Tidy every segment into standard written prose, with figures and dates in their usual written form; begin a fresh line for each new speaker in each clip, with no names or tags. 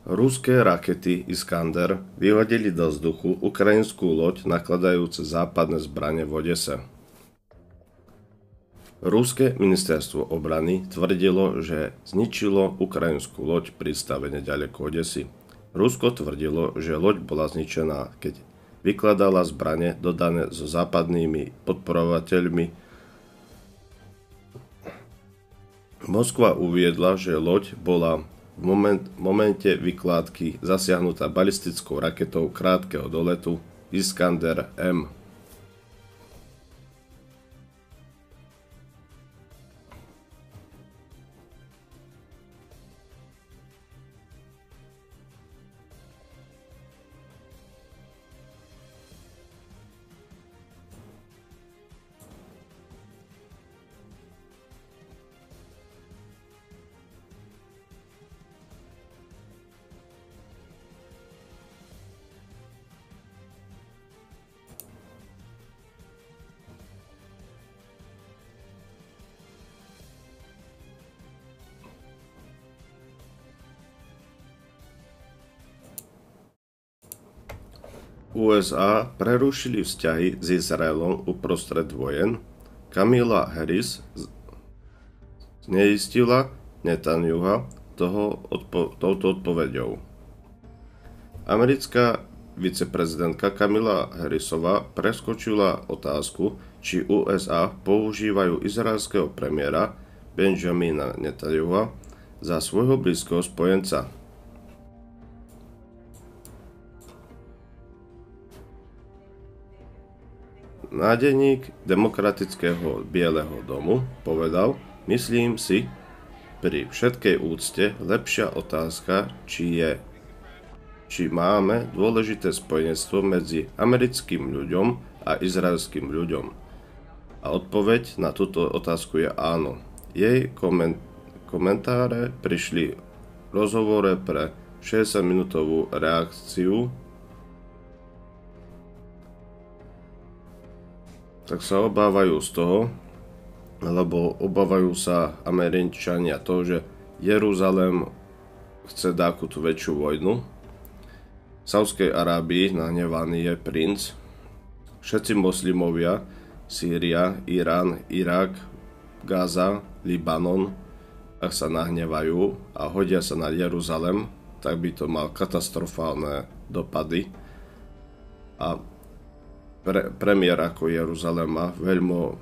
Ruské rakety Iskander vyhodili do vzduchu ukrajinskú loď nakladajúce západné zbrane v Odese. Ruské ministerstvo obrany tvrdilo, že zničilo ukrajinskú loď pristave neďaleko Odesy. Rusko tvrdilo, že loď bola zničená, keď vykladala zbrane dodané so západnými podporovateľmi. Moskva uviedla, že loď bola v momente vykládky zasiahnutá balistickou raketou krátkeho doletu Iskander M. USA prerušili vzťahy s Izraelom uprostred vojen. Kamala Harris zneistila Netanyahu touto odpoveďou. Americká viceprezidentka Kamala Harrisová preskočila otázku, či USA používajú izraelského premiéra Benjamina Netanyahu za svojho blízkeho spojenca. Nádeník demokratického Bieleho domu povedal: myslím si, pri všetkej úcte lepšia otázka, či máme dôležité spojenectvo medzi americkým ľuďom a izraelským ľuďom. A odpoveď na túto otázku je áno. Jej komentáre prišli v rozhovore pre 60-minútovú reakciu. Tak sa obávajú z toho, lebo obávajú sa Američania toho, že Jeruzalém chce takúto väčšiu vojnu. V Saudskej Arábii nahnevaný je princ. Všetci moslimovia, Sýria, Irán, Irak, Gaza, Libanon, ak sa nahnevajú a hodia sa na Jeruzalém, tak by to mal katastrofálne dopady. A premiér ako Jeruzalema veľmi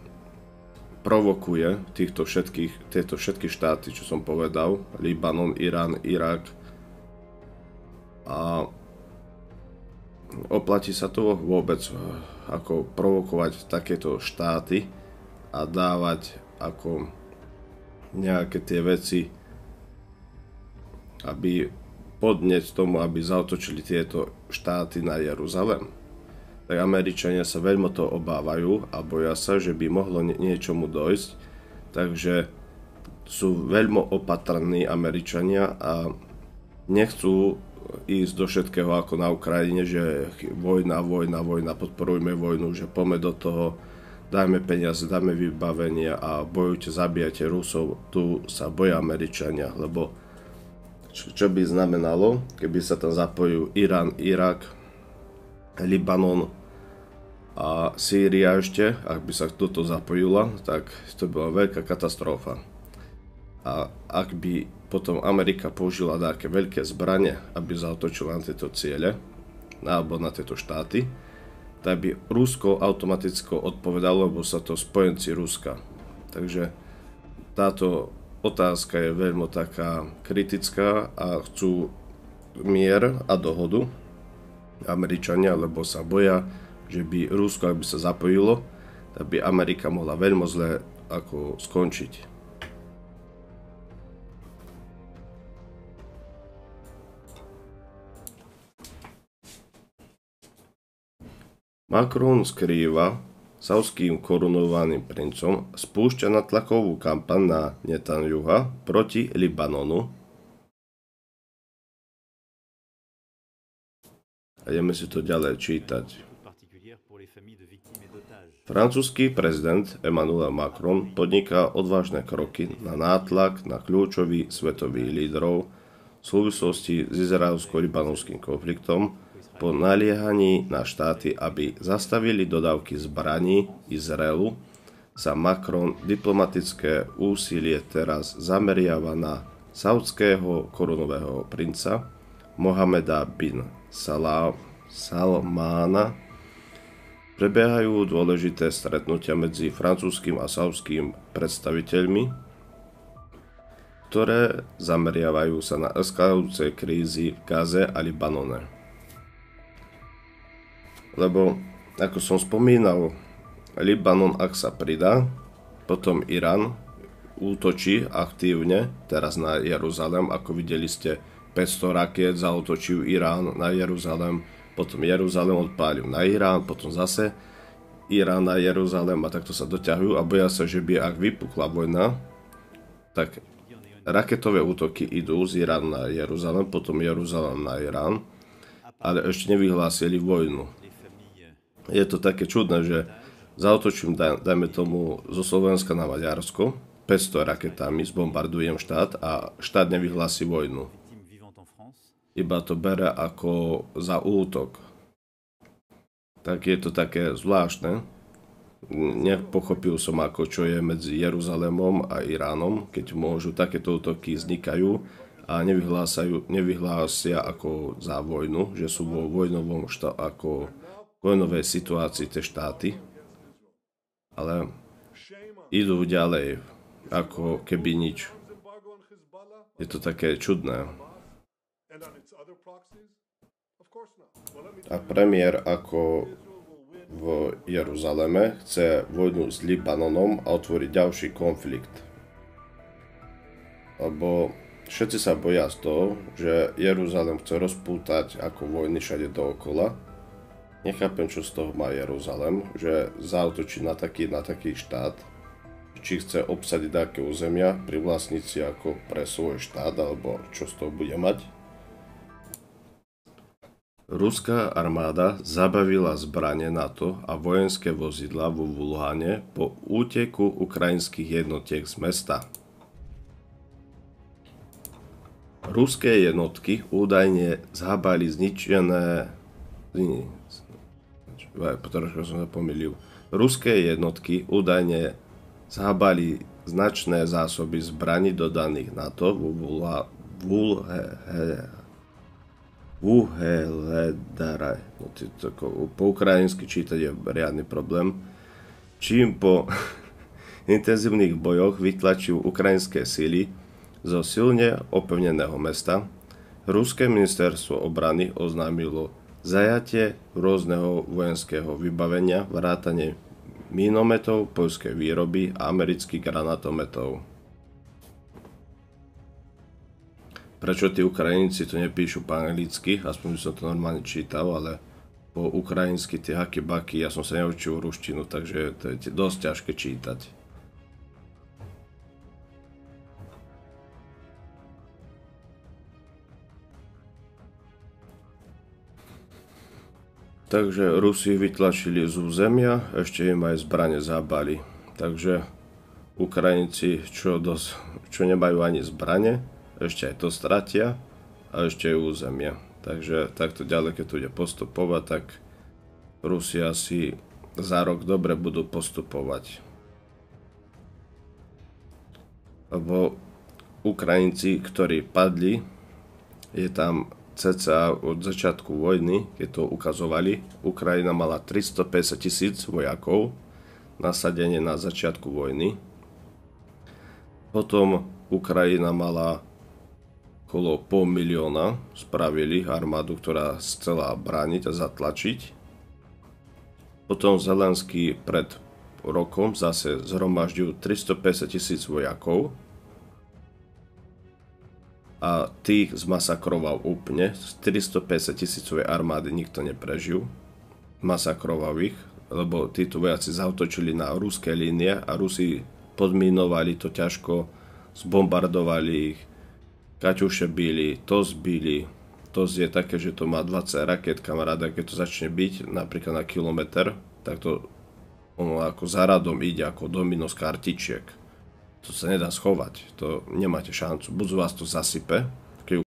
provokuje tieto všetky štáty, čo som povedal, Libanon, Irán, Irak, a oplatí sa to vôbec ako provokovať takéto štáty a dávať ako nejaké tie veci, aby podnieť tomu, aby zaútočili tieto štáty na Jeruzalém. Tak Američania sa veľmi to obávajú a boja sa, že by mohlo niečomu dojsť. Takže sú veľmi opatrní Američania a nechcú ísť do všetkého ako na Ukrajine, že vojna, podporujme vojnu, že poďme do toho, dajme peniaze, dáme vybavenie a bojujte, zabijate Rusov. Tu sa boja Američania, lebo čo by znamenalo, keby sa tam zapojil Irán, Irak, Libanon a Sýria ešte, ak by sa toto zapojila, tak to bola veľká katastrofa. A ak by potom Amerika použila také veľké zbrane, aby zaútočila na tieto ciele, alebo na tieto štáty, tak by Rusko automaticky odpovedalo, lebo sa to spojenci Ruska. Takže táto otázka je veľmi taká kritická a chcú mier a dohodu Američania, lebo sa boja, že by Rusko, ak by sa zapojilo, tak by Amerika mohla veľmi zle ako skončiť. Macron skrýva saudským korunovaným princom, spúšťa natlakovú kampaň na Netanyahu proti Libanonu. A ideme si to ďalej čítať. Francúzsky prezident Emmanuel Macron podniká odvážne kroky na nátlak na kľúčových svetových lídrov súvislosti s izraelsko-libanovským konfliktom po naliehaní na štáty, aby zastavili dodávky zbraní Izraelu, sa Macron diplomatické úsilie teraz zameriava na saúdského korunového princa Mohameda bin Salmána. Prebiehajú dôležité stretnutia medzi francúzskym a saúdským predstaviteľmi, ktoré zameriavajú sa na eskalujúce krízy v Gaze a Libanone. Lebo, ako som spomínal, Libanon, ak sa pridá, potom Irán útočí aktívne teraz na Jeruzalém, ako videli ste, 500 rakiet zaútočil Irán na Jeruzalém, potom Jeruzalém odpálil na Irán, potom zase Irán na Jeruzalém a takto sa doťahujú a boja sa, že by ak vypukla vojna, tak raketové útoky idú z Iránu na Jeruzalém, potom Jeruzalém na Irán, ale ešte nevyhlásili vojnu. Je to také čudné, že zaútočím, dajme tomu, zo Slovenska na Maďarsko, 500 raketami zbombardujem štát a štát nevyhlási vojnu. Iba to bere ako za útok. Tak je to také zvláštne. Nepochopil som, ako čo je medzi Jeruzalémom a Iránom, keď môžu takéto útoky vznikajú a nevyhlásia ako za vojnu, že sú vo vojnovej situácii tie štáty. Ale idú ďalej, ako keby nič. Je to také čudné. A premiér ako v Jeruzaleme chce vojnu s Libanonom a otvoriť ďalší konflikt. Lebo všetci sa boja z toho, že Jeruzalem chce rozpútať ako vojny všade dookola. Nechápem, čo z toho má Jeruzalem, že zaútočí na taký štát, či chce obsadiť také územia, privlastniť si ako pre svoj štát, alebo čo z toho bude mať. Ruská armáda zabavila zbrane NATO a vojenské vozidlá vo Vulhane po úteku ukrajinských jednotiek z mesta. Ruské jednotky údajne zhábali Ruské jednotky údajne zhábali značné zásoby zbraní dodaných NATO vo Vuhledare. Po ukrajinsky čítať je riadny problém. Čím po intenzívnych bojoch vytlačil ukrajinské síly zo silne opevneného mesta, ruské ministerstvo obrany oznámilo zajatie rôzneho vojenského vybavenia, vrátane minometov poľskej výroby a amerických granátometov. Prečo tí Ukrajinci to nepíšu po anglicky? Aspoň by som to normálne čítal, ale po ukrajinsky tie haky-baky, ja som sa neučil ruštinu, takže to je dosť ťažké čítať. Takže Rusi vytlačili z územia, ešte im aj zbrane zabali. Takže Ukrajinci, čo nemajú ani zbrane, ešte aj to stratia a ešte aj územia. Takže takto ďalej, keď to ide postupovať, tak Rusi asi za rok dobre budú postupovať. Lebo Ukrajinci, ktorí padli, je tam cca od začiatku vojny, keď to ukazovali, Ukrajina mala 350 000 vojakov nasadenie na začiatku vojny. Potom Ukrajina mala okolo 500 000, spravili armádu, ktorá chcela brániť a zatlačiť. Potom Zelenský pred rokom zase zhromaždil 350 000 vojakov a tých zmasakroval úplne. Z 450 000 armády nikto neprežil. Masakroval ich, lebo títo vojaci zautočili na ruské línie a Rusi podminovali to ťažko, zbombardovali ich, kaťuše bili, TOS bili. TOS je také, že to má 20 raket, kamaráda, keď to začne byť napríklad na kilometr, tak to ono ako za radom ide, ako domino z kartičiek. To sa nedá schovať, to nemáte šancu. Buď z vás to zasype,